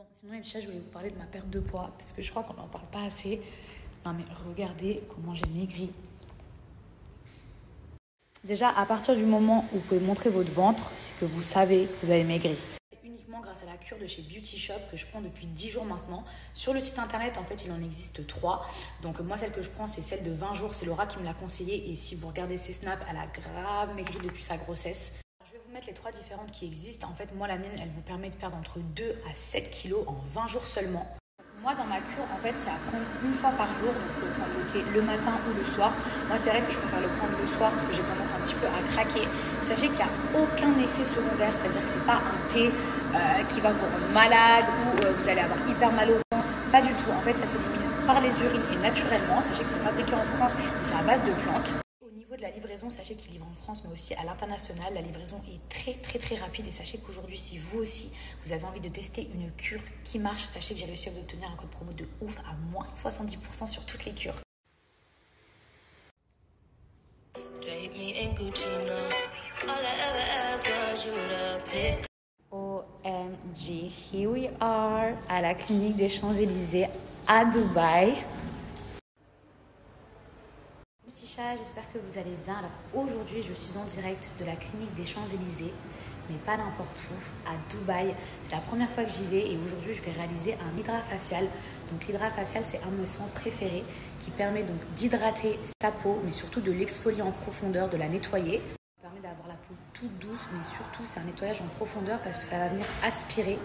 Bon, sinon, Elisha, je voulais vous parler de ma perte de poids parce que je crois qu'on n'en parle pas assez. Non, mais regardez comment j'ai maigri. Déjà, à partir du moment où vous pouvez montrer votre ventre, c'est que vous savez que vous avez maigri. C'est uniquement grâce à la cure de chez Beauty Shop que je prends depuis 10 jours maintenant. Sur le site internet, en fait, il en existe 3. Donc, moi, celle que je prends, c'est celle de 20 jours. C'est Laura qui me l'a conseillée. Et si vous regardez ses snaps, elle a grave maigri depuis sa grossesse. Je vais vous mettre les 3 différentes qui existent. En fait, moi, la mienne, elle vous permet de perdre entre 2 à 7 kilos en 20 jours seulement. Moi, dans ma cure, en fait, c'est à prendre une fois par jour. Donc, vous pouvez prendre le thé le matin ou le soir. Moi, c'est vrai que je préfère le prendre le soir parce que j'ai tendance un petit peu à craquer. Sachez qu'il n'y a aucun effet secondaire. C'est-à-dire que ce n'est pas un thé qui va vous rendre malade ou vous allez avoir hyper mal au ventre. Pas du tout. En fait, ça s'élimine par les urines et naturellement. Sachez que c'est fabriqué en France et c'est à base de plantes. Au niveau de la livraison, sachez qu'il livre en France mais aussi à l'international. La livraison est très rapide et sachez qu'aujourd'hui, si vous aussi, vous avez envie de tester une cure qui marche, sachez que j'ai réussi à vous obtenir un code promo de ouf à moins 70% sur toutes les cures. OMG, here we are à la clinique des Champs-Élysées à Dubaï. Petit chat, j'espère que vous allez bien. Alors aujourd'hui, je suis en direct de la clinique des Champs-Élysées, mais pas n'importe où, à Dubaï. C'est la première fois que j'y vais et aujourd'hui, je vais réaliser un hydrafacial. Donc l'hydrafacial, c'est un de mes soins préférés qui permet donc d'hydrater sa peau, mais surtout de l'exfolier en profondeur, de la nettoyer. Ça permet d'avoir la peau toute douce, mais surtout, c'est un nettoyage en profondeur parce que ça va venir aspirer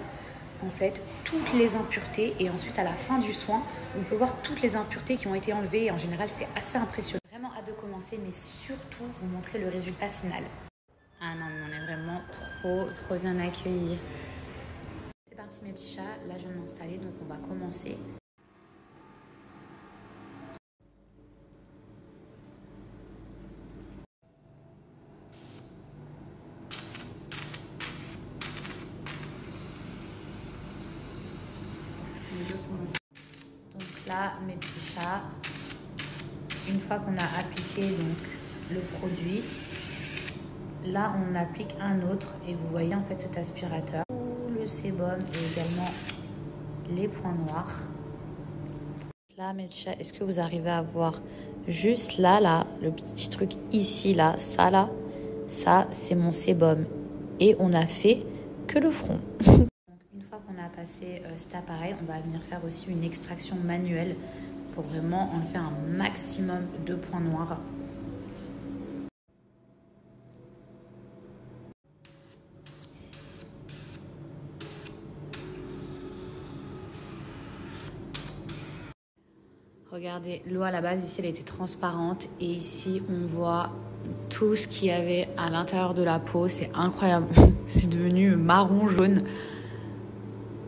en fait toutes les impuretés et ensuite à la fin du soin on peut voir toutes les impuretés qui ont été enlevées et en général c'est assez impressionnant. Vraiment hâte de commencer mais surtout vous montrer le résultat final. Ah non mais on est vraiment trop bien accueillis. C'est parti mes petits chats, là je viens de m'installer donc on va commencer. Donc là, mes petits chats, une fois qu'on a appliqué donc, le produit, là on applique un autre et vous voyez en fait cet aspirateur, le sébum et également les points noirs. Là mes petits chats, est-ce que vous arrivez à voir juste là, le petit truc ici, là, ça c'est mon sébum et on a fait que le front. Une fois qu'on a passé cet appareil, on va venir faire aussi une extraction manuelle pour vraiment enlever un maximum de points noirs. Regardez, l'eau à la base ici elle était transparente et ici on voit tout ce qu'il y avait à l'intérieur de la peau. C'est incroyable, c'est devenu marron jaune.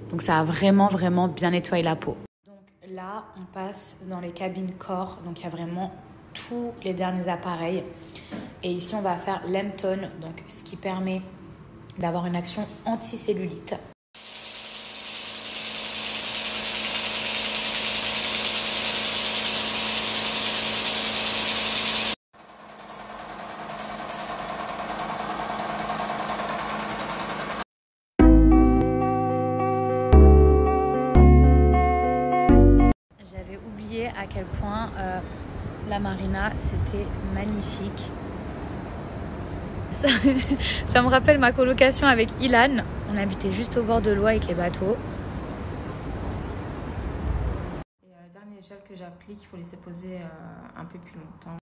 Donc ça a vraiment bien nettoyé la peau. Donc là, on passe dans les cabines corps. Donc il y a vraiment tous les derniers appareils. Et ici, on va faire l'Emptone, donc ce qui permet d'avoir une action anticellulite. À quel point la marina c'était magnifique. Ça me rappelle ma colocation avec Ilan. On habitait juste au bord de l'eau avec les bateaux. Et dernière échelle que j'applique, il faut laisser poser un peu plus longtemps.